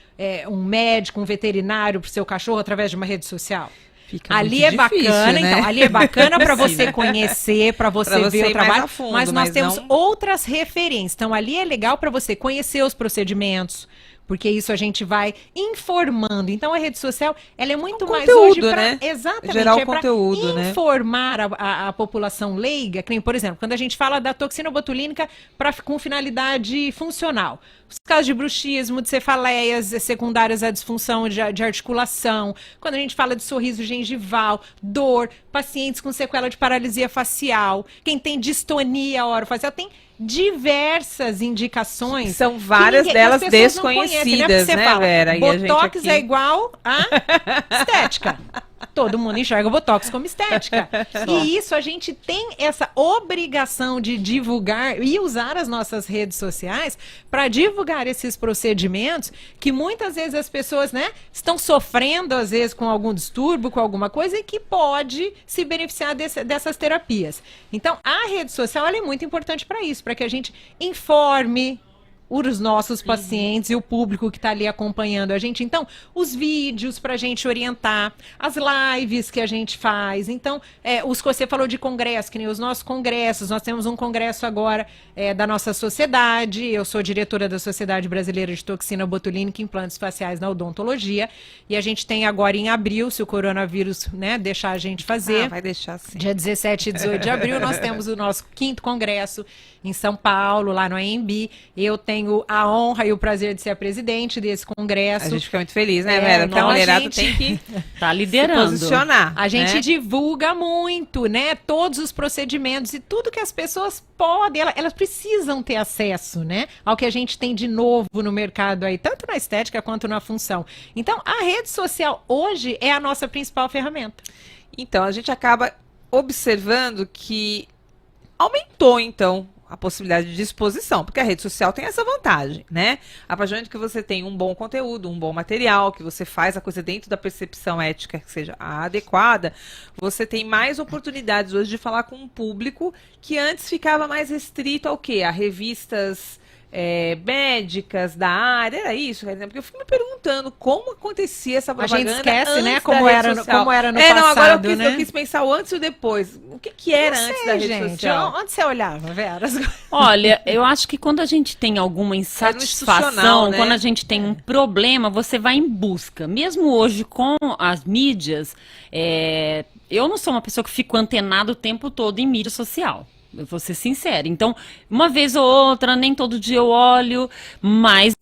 um médico, um veterinário para o seu cachorro através de uma rede social. Fica ali é difícil, bacana, né? então, ali é bacana para você conhecer, para você ver o trabalho, a fundo, mas nós temos não... outras referências. Então ali é legal para você conhecer os procedimentos, porque isso a gente vai informando. Então a rede social, ela é muito mais hoje para, né? Exatamente, Gerar o conteúdo, né? Informar a população leiga, que nem, por exemplo, quando a gente fala da toxina botulínica com finalidade funcional. Os casos de bruxismo, de cefaleias secundárias à disfunção de articulação, quando a gente fala de sorriso gengival, dor, pacientes com sequela de paralisia facial, quem tem distonia orofacial, tem diversas indicações. São várias delas desconhecidas, né, fala, Vera? Botox aqui... é igual a estética. Todo mundo enxerga o Botox como estética. E isso, a gente tem essa obrigação de divulgar e usar as nossas redes sociais para divulgar esses procedimentos que muitas vezes as pessoas, né, estão sofrendo, às vezes, com algum distúrbio, com alguma coisa, e que pode se beneficiar dessas terapias. Então, a rede social, ela é muito importante para isso, para que a gente informe os nossos pacientes e o público que está ali acompanhando a gente. Então, os vídeos para a gente orientar, as lives que a gente faz. Então, os que você falou de congresso, que nem os nossos congressos. Nós temos um congresso agora da nossa sociedade. Eu sou diretora da Sociedade Brasileira de Toxina Botulínica e Implantes Faciais na Odontologia. E a gente tem agora em abril, se o coronavírus, né, deixar a gente fazer. Vai deixar sim. Dia 17 e 18 de abril, nós temos o nosso 5º congresso em São Paulo, lá no AMB. Eu tenho a honra e o prazer de ser a presidente desse congresso. A gente fica muito feliz, né, Vera? Porque a mulherada tem que tá liderando. Se posicionar. A gente né? divulga muito, né? Todos os procedimentos e tudo que as pessoas podem, elas precisam ter acesso, né? Ao que a gente tem de novo no mercado aí, tanto na estética quanto na função. Então, a rede social hoje é a nossa principal ferramenta. Então, a gente acaba observando que aumentou, então, a possibilidade de exposição, porque a rede social tem essa vantagem, né? A partir do momento que você tem um bom conteúdo, um bom material, que você faz a coisa dentro da percepção ética que seja a adequada, você tem mais oportunidades hoje de falar com um público que antes ficava mais restrito ao quê? A revistas médicas da área, era isso, porque eu fico me perguntando como acontecia essa propaganda. A gente esquece, né, como era no passado, não, agora eu quis pensar o antes e o depois. O que era antes da rede social? Onde você olhava, Vera? Olha, eu acho que quando a gente tem alguma insatisfação, né? quando a gente tem um problema, você vai em busca. Mesmo hoje com as mídias, eu não sou uma pessoa que fico antenada o tempo todo em mídia social. Eu vou ser sincera. Então, uma vez ou outra, nem todo dia eu olho, mas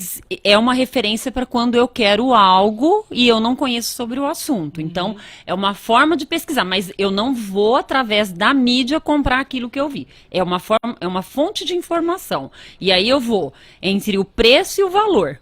é uma referência para quando eu quero algo e eu não conheço sobre o assunto. Então, é uma forma de pesquisar, mas eu não vou, através da mídia, comprar aquilo que eu vi. É uma fonte de informação. E aí eu vou entre o preço e o valor.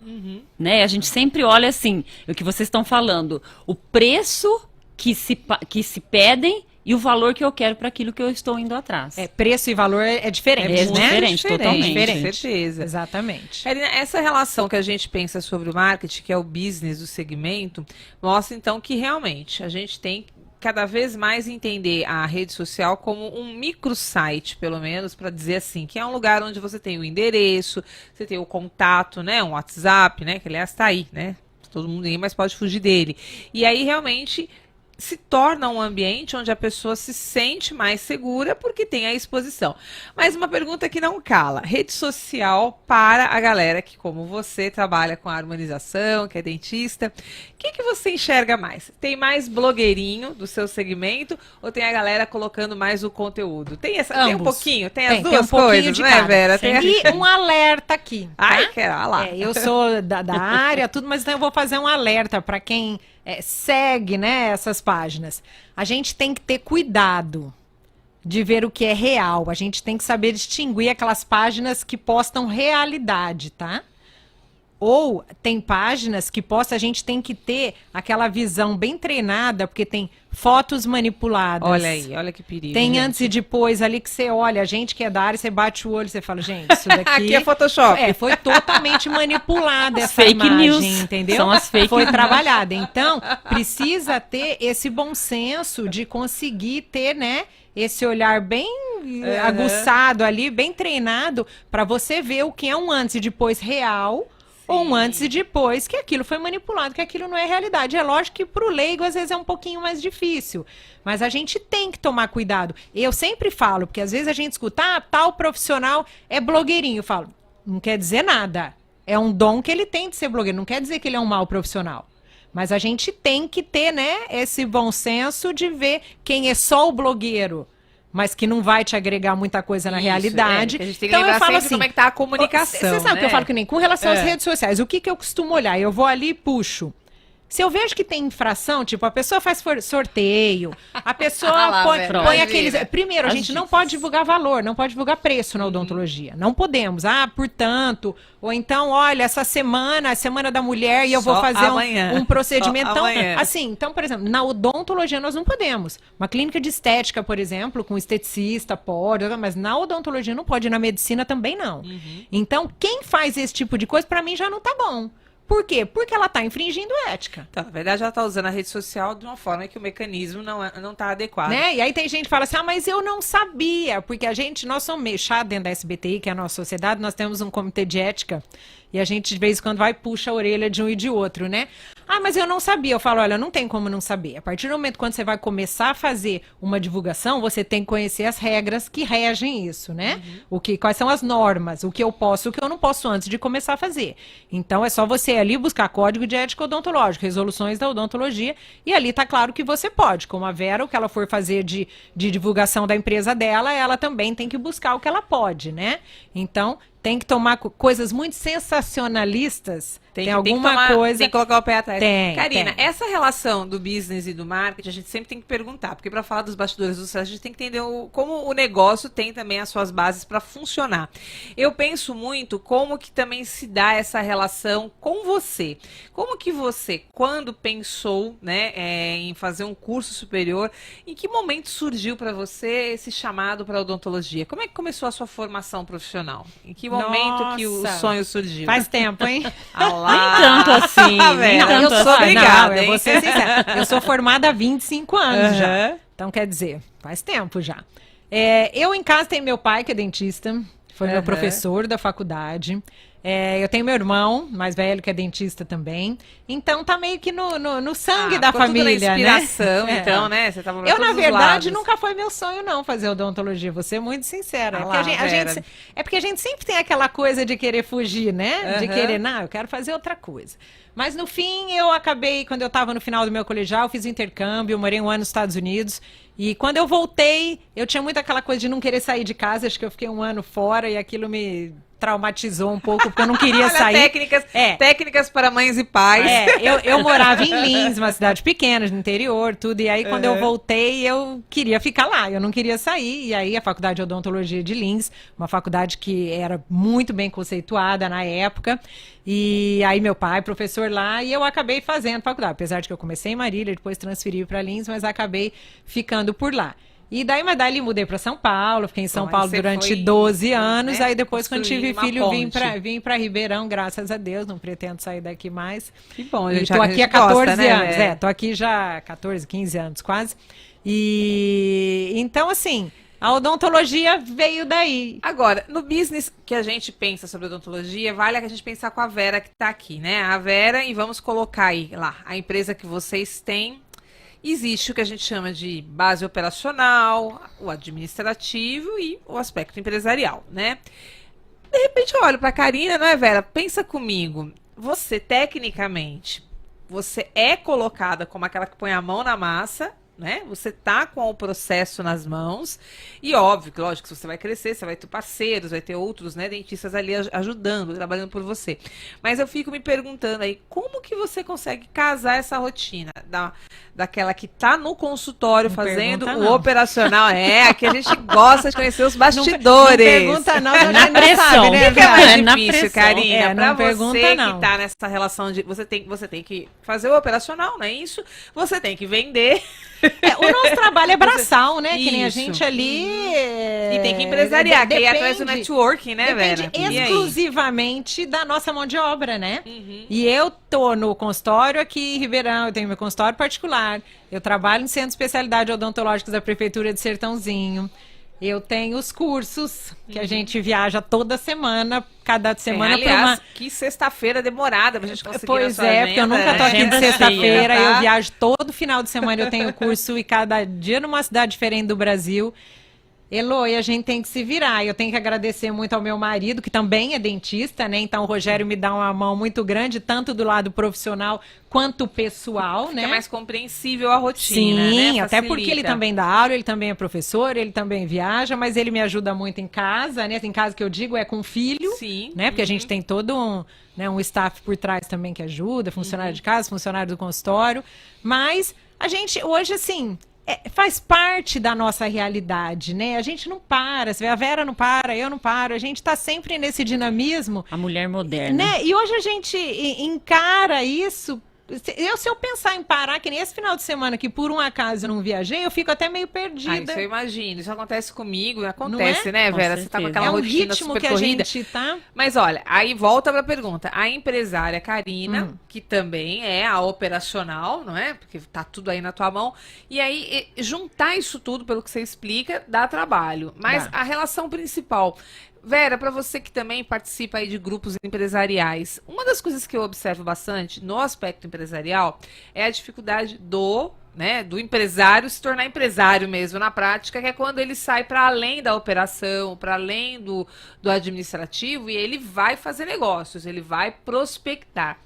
Né? A gente sempre olha assim, o que vocês estão falando, o preço que se pedem e o valor que eu quero para aquilo que eu estou indo atrás. Preço e valor é diferente, né? Diferente, totalmente. Diferente. Com certeza. Exatamente. Karina, essa relação que a gente pensa sobre o marketing, que é o business do segmento, mostra então que realmente a gente tem cada vez mais entender a rede social como um microsite, pelo menos, para dizer assim, que é um lugar onde você tem o endereço, você tem o contato, né, um WhatsApp, né, que aliás está aí, né, todo mundo aí, mas pode fugir dele. E aí realmente se torna um ambiente onde a pessoa se sente mais segura porque tem a exposição. Mas uma pergunta que não cala. Rede social para a galera que, como você, trabalha com a harmonização, que é dentista. O que você enxerga mais? Tem mais blogueirinho do seu segmento ou tem a galera colocando mais o conteúdo? Tem um pouquinho? Tem as duas coisas, né, Vera? E um alerta aqui. Tá? Ai, quero lá. Eu sou da área, tudo, mas então eu vou fazer um alerta para quem segue, né, essas páginas. A gente tem que ter cuidado de ver o que é real. A gente tem que saber distinguir aquelas páginas que postam realidade, tá? Ou tem páginas que a gente tem que ter aquela visão bem treinada, porque tem fotos manipuladas. Olha aí, olha que perigo. Tem gente. antes e depois ali que você olha, a gente que é da área, você bate o olho, você fala, gente, isso daqui... Aqui é Photoshop. Foi totalmente manipulada essa fake imagem, news. entendeu? São as fake Foi news. trabalhada. Então, precisa ter esse bom senso de conseguir ter, né, esse olhar bem aguçado ali, bem treinado, para você ver o que é um antes e depois real... ou um antes e depois que aquilo foi manipulado, que aquilo não é realidade. É lógico que para o leigo às vezes é um pouquinho mais difícil, mas a gente tem que tomar cuidado. Eu sempre falo, porque às vezes a gente escuta, tal profissional é blogueirinho. Eu falo, não quer dizer nada. É um dom que ele tem de ser blogueiro, não quer dizer que ele é um mau profissional. Mas a gente tem que ter, né, esse bom senso de ver quem é só o blogueiro, mas que não vai te agregar muita coisa na realidade. A gente tem que então lembrar eu falo sempre assim, como é que tá a comunicação, você sabe né? que eu falo que nem com relação às redes sociais, o que eu costumo olhar? Eu vou ali e puxo. Se eu vejo que tem infração, tipo, a pessoa faz sorteio, a pessoa põe aqueles... Primeiro, a gente não pode divulgar valor, não pode divulgar preço na odontologia. Não podemos. Portanto... Ou então, olha, essa semana, a Semana da Mulher, e eu vou fazer um procedimento. Então, assim, então, por exemplo, na odontologia nós não podemos. Uma clínica de estética, por exemplo, com esteticista, pode, mas na odontologia não pode, na medicina também não. Então, quem faz esse tipo de coisa, pra mim já não tá bom. Por quê? Porque ela está infringindo ética. Então, na verdade, ela está usando a rede social de uma forma que o mecanismo não está adequado. Né? E aí tem gente que fala assim, mas eu não sabia, porque nós somos meio chato dentro da SBTI, que é a nossa sociedade, nós temos um comitê de ética, e a gente de vez em quando vai e puxa a orelha de um e de outro, né? Mas eu não sabia. Eu falo, olha, não tem como não saber. A partir do momento quando você vai começar a fazer uma divulgação, você tem que conhecer as regras que regem isso, né? Quais são as normas, o que eu posso, o que eu não posso antes de começar a fazer. Então é só você ali buscar código de ética odontológica, resoluções da odontologia, e ali tá claro que você pode. Como a Vera, o que ela for fazer de divulgação da empresa dela, ela também tem que buscar o que ela pode, né? Então, tem que tomar coisas muito sensacionalistas. Tem alguma coisa... Tem que colocar o pé atrás. Karina, essa relação do business e do marketing, a gente sempre tem que perguntar, porque para falar dos bastidores do sucesso, a gente tem que entender como o negócio tem também as suas bases para funcionar. Eu penso muito como que também se dá essa relação com você. Como que você, quando pensou, né, em fazer um curso superior, em que momento surgiu para você esse chamado para odontologia? Como é que começou a sua formação profissional? Em que momento que o sonho surgiu? Faz tempo, hein? Nem tanto assim. Nem tanto eu sou assim. obrigada, eu vou ser sincera. Eu sou formada há 25 anos já. Então, quer dizer, faz tempo já. Eu em casa tenho meu pai, que é dentista. Foi meu professor da faculdade. Eu tenho meu irmão, mais velho, que é dentista também. Então, tá meio que no sangue da família, tudo na inspiração, né? então, né? Você tava Eu, na verdade, nunca foi meu sonho, não, fazer odontologia. Vou ser muito sincera. Porque a gente sempre tem aquela coisa de querer fugir, né? De querer, não, eu quero fazer outra coisa. Mas, no fim, eu acabei, quando eu estava no final do meu colegial, eu fiz intercâmbio, morei 1 ano nos Estados Unidos. E quando eu voltei, eu tinha muito aquela coisa de não querer sair de casa. Acho que eu fiquei 1 ano fora e aquilo me traumatizou um pouco, porque eu não queria sair. Técnicas para mães e pais. Eu morava em Lins, uma cidade pequena, no interior, tudo. E aí, quando eu voltei, eu queria ficar lá. Eu não queria sair. E aí, a Faculdade de Odontologia de Lins, uma faculdade que era muito bem conceituada na época. E aí, meu pai, professor lá, e eu acabei fazendo faculdade. Apesar de que eu comecei em Marília, depois transferi para Lins, mas acabei ficando por lá. E daí, mudei para São Paulo, fiquei em São Paulo durante 12 anos, aí depois quando tive filho vim para Ribeirão, graças a Deus, não pretendo sair daqui mais. Que bom, gente. Tô aqui há 14 anos, tô aqui já há 14, 15 anos quase. E então, assim, a odontologia veio daí. Agora, no business que a gente pensa sobre odontologia, vale a gente pensar com a Vera que tá aqui, né? A Vera, e vamos colocar aí lá, a empresa que vocês têm. existe o que a gente chama de base operacional, o administrativo e o aspecto empresarial, né? De repente eu olho para a Karina, não é, Vera? Pensa comigo, você tecnicamente, você é colocada como aquela que põe a mão na massa, né? Você tá com o processo nas mãos e óbvio, que lógico, se você vai crescer, você vai ter parceiros, vai ter outros, né, dentistas ali ajudando, trabalhando por você. Mas eu fico me perguntando aí, como que você consegue casar essa rotina daquela que tá no consultório fazendo o operacional? Aqui a gente gosta de conhecer os bastidores. Não pergunta não, a gente não sabe, né? O que é mais difícil, Karina? Pra pergunta, você não. que tá nessa relação de... Você tem que fazer o operacional, não é isso? Você tem que vender... o nosso trabalho é braçal, né? Isso. Que nem a gente ali... E tem que empresariar, que aí atrás do networking, né, Vera? Depende exclusivamente da nossa mão de obra, né? E eu tô no consultório aqui em Ribeirão, eu tenho meu consultório particular, eu trabalho no Centro de Especialidade Odontológicas da Prefeitura de Sertãozinho, eu tenho os cursos, que a gente viaja toda semana, cada semana aliás, que sexta-feira demorada pra gente conseguir Pois é, porque eu nunca tô aqui de sexta-feira, tá? eu viajo todo final de semana, eu tenho curso e cada dia numa cidade diferente do Brasil. Elo, e a gente tem que se virar. Eu tenho que agradecer muito ao meu marido, que também é dentista, né? Então o Rogério me dá uma mão muito grande, tanto do lado profissional quanto pessoal, né? É mais compreensível a rotina, Sim, né? até porque ele também dá aula, ele também é professor, ele também viaja, mas ele me ajuda muito em casa, né? Em casa que eu digo é com filho, sim, né? Porque a gente tem todo um staff por trás também que ajuda, funcionário de casa, funcionário do consultório, mas a gente hoje, assim... faz parte da nossa realidade, né? A gente não para, a Vera não para, eu não paro, a gente tá sempre nesse dinamismo. A mulher moderna. Né? E hoje a gente encara isso... Se eu pensar em parar, que nem esse final de semana que por um acaso eu não viajei, eu fico até meio perdida. Isso eu imagino, isso acontece comigo, acontece, né, Com Vera? certeza. Você tá com aquela rotina ritmo super que corrida. a gente tá... Mas olha, aí volta pra pergunta. A empresária Karina, que também é a operacional, não é? Porque tá tudo aí na tua mão. E aí, juntar isso tudo, pelo que você explica, dá trabalho. Mas a relação principal... Vera, para você que também participa aí de grupos empresariais, uma das coisas que eu observo bastante no aspecto empresarial é a dificuldade do empresário se tornar empresário mesmo na prática, que é quando ele sai para além da operação, para além do administrativo, e ele vai fazer negócios, ele vai prospectar.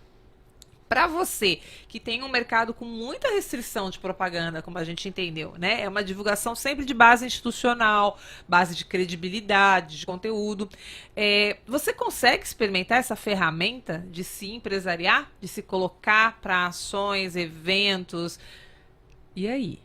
Para você, que tem um mercado com muita restrição de propaganda, como a gente entendeu, né? É uma divulgação sempre de base institucional, base de credibilidade, de conteúdo. Você consegue experimentar essa ferramenta de se empresariar, de se colocar para ações, eventos? E aí?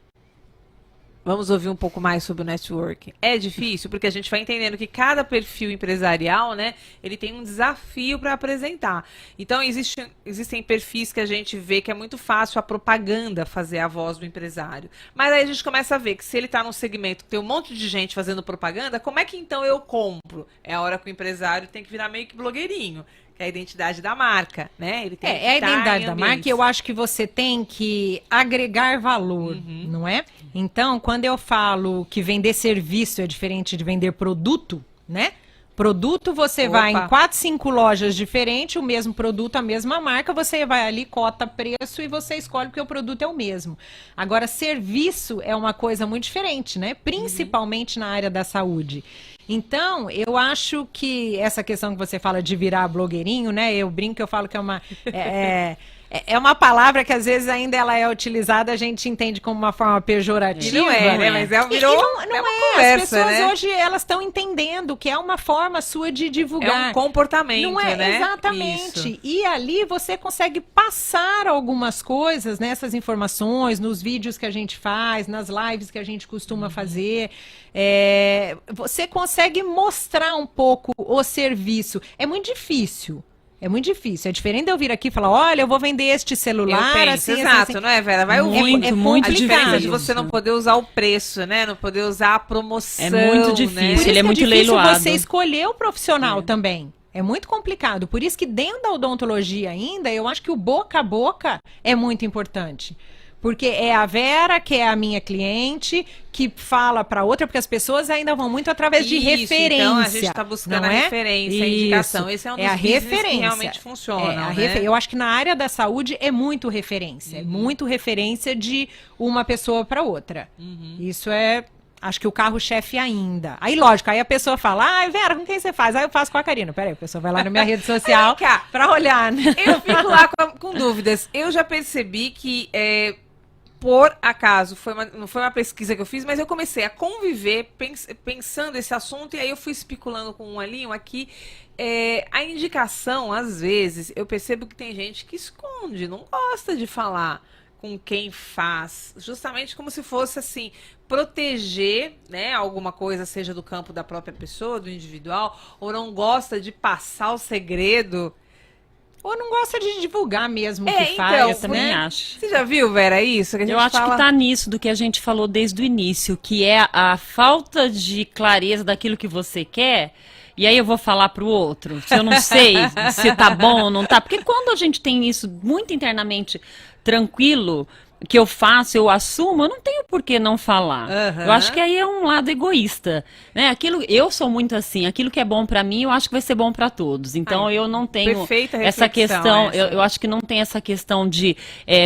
Vamos ouvir um pouco mais sobre o networking. É difícil, porque a gente vai entendendo que cada perfil empresarial, né, ele tem um desafio para apresentar. Então, existem perfis que a gente vê que é muito fácil a propaganda fazer a voz do empresário. Mas aí a gente começa a ver que se ele está num segmento que tem um monte de gente fazendo propaganda, como é que então eu compro? É a hora que o empresário tem que virar meio que blogueirinho. É a identidade da marca, né? Ele tem que a identidade da marca, eu acho que você tem que agregar valor, não é? Então, quando eu falo que vender serviço é diferente de vender produto, né? Produto, você vai em 4, 5 lojas diferentes, o mesmo produto, a mesma marca, você vai ali, cota preço e você escolhe porque o produto é o mesmo. Agora, serviço é uma coisa muito diferente, né? Principalmente na área da saúde. Então, eu acho que essa questão que você fala de virar blogueirinho, né? Eu brinco, eu falo que é uma... É uma palavra que às vezes ainda ela é utilizada, a gente entende como uma forma pejorativa. Não é, né? Mas virou não uma é. Conversa, As pessoas né? hoje elas estão entendendo que é uma forma sua de divulgar. É um comportamento, não é, né? Exatamente. Isso. E ali você consegue passar algumas coisas, né, essas informações, nos vídeos que a gente faz, nas lives que a gente costuma fazer. Você consegue mostrar um pouco o serviço. É muito difícil. É muito difícil. É diferente de eu vir aqui e falar, olha, eu vou vender este celular. Eu penso, assim, exato, assim. não é, Vera? Vai muito, muito a diferença de difícil. você não poder usar o preço, né? Não poder usar a promoção. É muito difícil, né? Por isso ele é muito difícil leiloado. você escolher o profissional também. É muito complicado. Por isso que dentro da odontologia ainda, eu acho que o boca a boca é muito importante. Porque é a Vera, que é a minha cliente, que fala para outra, porque as pessoas ainda vão muito através de referência. Então a gente está buscando a referência, a indicação. Esse é um dos business que realmente funciona. Eu acho que na área da saúde é muito referência. É muito referência de uma pessoa para outra. Isso é... Acho que o carro-chefe ainda. Aí, lógico, aí a pessoa fala, Vera, com quem você faz? Aí eu faço com a Karina. Peraí, a pessoa vai lá na minha rede social pra olhar, né? Eu fico lá com dúvidas. Eu já percebi que, por acaso, não foi uma pesquisa que eu fiz, mas eu comecei a conviver pensando esse assunto, e aí eu fui especulando com um ali, um aqui. A indicação, às vezes, eu percebo que tem gente que esconde, não gosta de falar com quem faz, justamente como se fosse assim, proteger, né, alguma coisa, seja do campo da própria pessoa, do individual, ou não gosta de passar o segredo, ou não gosta de divulgar mesmo o que faz, eu também né? acho. Você já viu, Vera, isso? Que a gente eu acho que tá nisso do que a gente falou desde o início, que é a falta de clareza daquilo que você quer. E aí eu vou falar pro outro, se eu não sei se tá bom ou não tá. Porque quando a gente tem isso muito internamente tranquilo, que eu faço, eu assumo, eu não tenho por que não falar. Eu acho que aí é um lado egoísta, né? Eu sou muito assim, aquilo que é bom pra mim, eu acho que vai ser bom pra todos. Então eu não tenho essa questão, eu acho que não tem essa questão de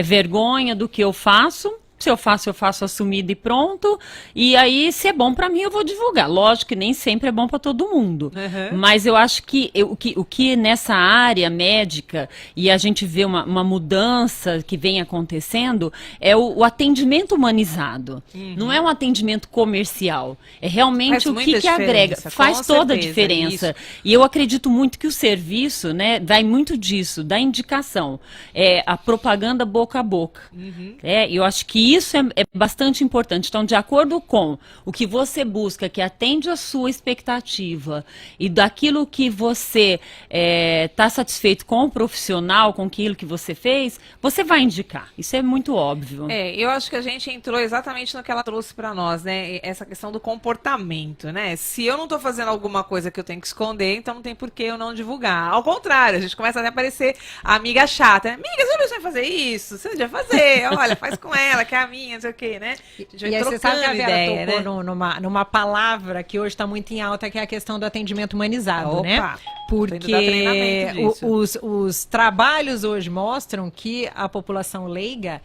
vergonha do que eu faço. Se eu faço assumido e pronto. E aí, se é bom pra mim, eu vou divulgar. Lógico que nem sempre é bom pra todo mundo. Mas eu acho que o que nessa área médica, e a gente vê uma mudança que vem acontecendo, é o atendimento humanizado. Não é um atendimento comercial. É realmente o que agrega. Faz toda a diferença. E eu acredito muito que o serviço, né, vai muito disso, da indicação. A propaganda boca a boca. Eu acho que isso é bastante importante. Então, de acordo com o que você busca, que atende a sua expectativa, e daquilo que você está satisfeito com o profissional, com aquilo que você fez, você vai indicar. Isso é muito óbvio. Eu acho que a gente entrou exatamente no que ela trouxe para nós, né? Essa questão do comportamento, né? Se eu não estou fazendo alguma coisa que eu tenho que esconder, então não tem por que eu não divulgar. Ao contrário, a gente começa a aparecer a amiga chata, né? Amiga, você não vai fazer isso? Você não vai fazer? Olha, faz com ela, que é a minha, não sei o quê, né? E aí você sabe que a Vera tocou numa palavra que hoje está muito em alta, que é a questão do atendimento humanizado, né? Porque os trabalhos hoje mostram que a população leiga,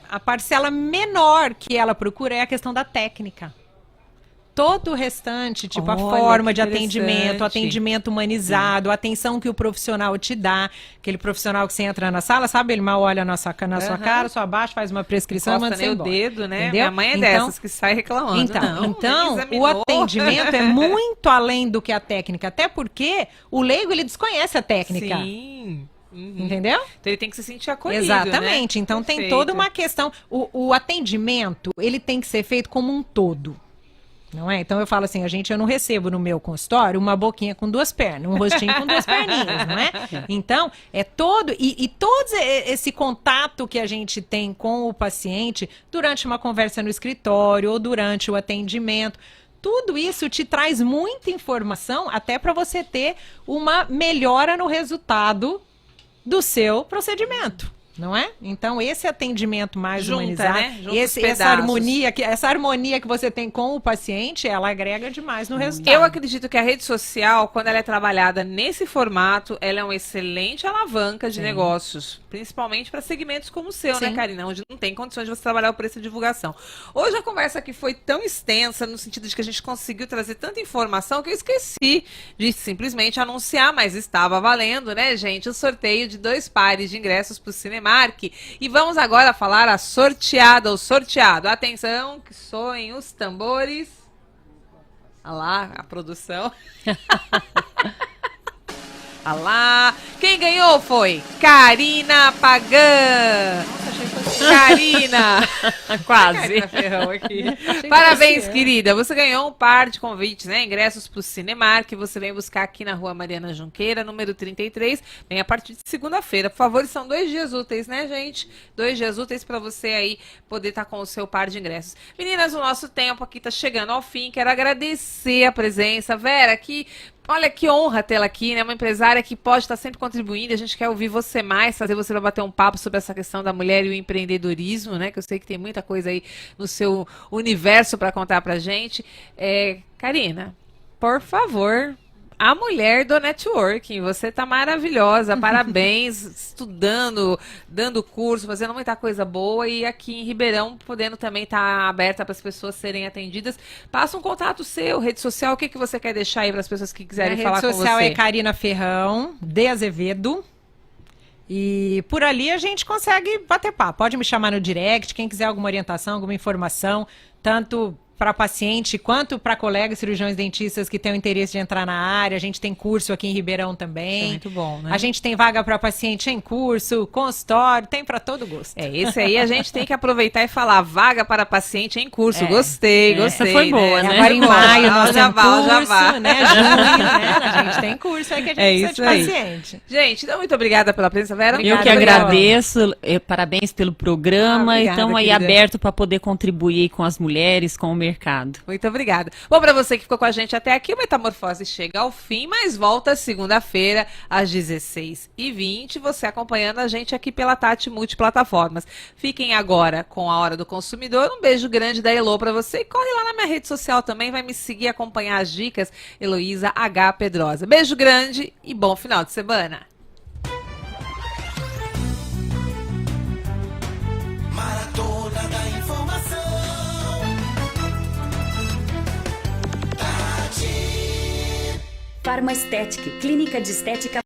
a parcela menor que ela procura é a questão da técnica. Todo o restante, tipo a forma de atendimento, o atendimento humanizado, a atenção que o profissional te dá, aquele profissional que você entra na sala, sabe, ele mal olha na sua cara, só abaixa, faz uma prescrição, manda você embora. O dedo, né? Entendeu? Minha mãe é dessas que sai reclamando. Então o atendimento é muito além do que a técnica, até porque o leigo, ele desconhece a técnica. Sim. Entendeu? Então ele tem que se sentir acolhido, exatamente. Né? Então tem toda uma questão. O atendimento, ele tem que ser feito como um todo. Não é? Então eu falo assim, eu não recebo no meu consultório uma boquinha com duas pernas, um rostinho com duas perninhas, não é? Então, todo esse contato que a gente tem com o paciente durante uma conversa no escritório ou durante o atendimento, tudo isso te traz muita informação até para você ter uma melhora no resultado do seu procedimento. Não é? Então, esse atendimento mais humanizado, né? Essa harmonia que você tem com o paciente, ela agrega demais no resultado. Eu acredito que a rede social, quando ela é trabalhada nesse formato, ela é uma excelente alavanca de negócios, principalmente para segmentos como o seu, né, Karina? Onde não tem condições de você trabalhar o preço de divulgação. Hoje a conversa aqui foi tão extensa, no sentido de que a gente conseguiu trazer tanta informação que eu esqueci de simplesmente anunciar, mas estava valendo, né, gente? O sorteio de 2 pares de ingressos para o Cinemark. E vamos agora falar a sorteada, o sorteado. Atenção, que soem os tambores. Olha lá, a produção. Olha lá. Quem ganhou foi Karina Pagan. Nossa, achei que fosse Karina. Quase. Karina Ferrão aqui. Parabéns, querida. Você ganhou um par de convites, né? Ingressos para o Cinemark. Você vem buscar aqui na Rua Mariana Junqueira, número 33. Vem a partir de segunda-feira. Por favor, são 2 dias úteis, né, gente? 2 dias úteis para você aí poder estar com o seu par de ingressos. Meninas, o nosso tempo aqui está chegando ao fim. Quero agradecer a presença. Vera, que Olha que honra tê-la aqui, né? Uma empresária que pode estar sempre contribuindo. A gente quer ouvir você mais, fazer você bater um papo sobre essa questão da mulher e o empreendedorismo, né? Que eu sei que tem muita coisa aí no seu universo para contar pra gente. Karina, por favor, a mulher do networking, você tá maravilhosa, parabéns, estudando, dando curso, fazendo muita coisa boa e aqui em Ribeirão podendo também estar aberta para as pessoas serem atendidas. Passa um contato seu, rede social, o que você quer deixar aí para as pessoas que quiserem falar com você? A rede social é Karina Ferrão, de Azevedo. E por ali a gente consegue bater papo. Pode me chamar no direct, quem quiser alguma orientação, alguma informação, tanto para paciente quanto para colegas cirurgiões dentistas que têm o interesse de entrar na área. A gente tem curso aqui em Ribeirão também. Isso é muito bom, né? A gente tem vaga para paciente em curso, consultório, tem para todo gosto. Esse aí a gente tem que aproveitar e falar, vaga para paciente em curso. Gostei. Essa foi boa, né? Agora em maio nós temos curso, né? Junho, né? A gente tem curso aí que a gente precisa de paciente. Gente, então muito obrigada pela presença, Vera. Eu que agradeço, parabéns pelo programa. Obrigada, estamos aí querida, aberto para poder contribuir com as mulheres, com o mercado. Muito obrigada. Bom, para você que ficou com a gente até aqui, o Metamorfose chega ao fim, mas volta segunda-feira às 16h20, você acompanhando a gente aqui pela Tati Multiplataformas. Fiquem agora com a Hora do Consumidor. Um beijo grande da Elô para você e corre lá na minha rede social também, vai me seguir, acompanhar as dicas, Heloísa H. Pedrosa. Beijo grande e bom final de semana. Maratona da Informação. Farmaestética, clínica de estética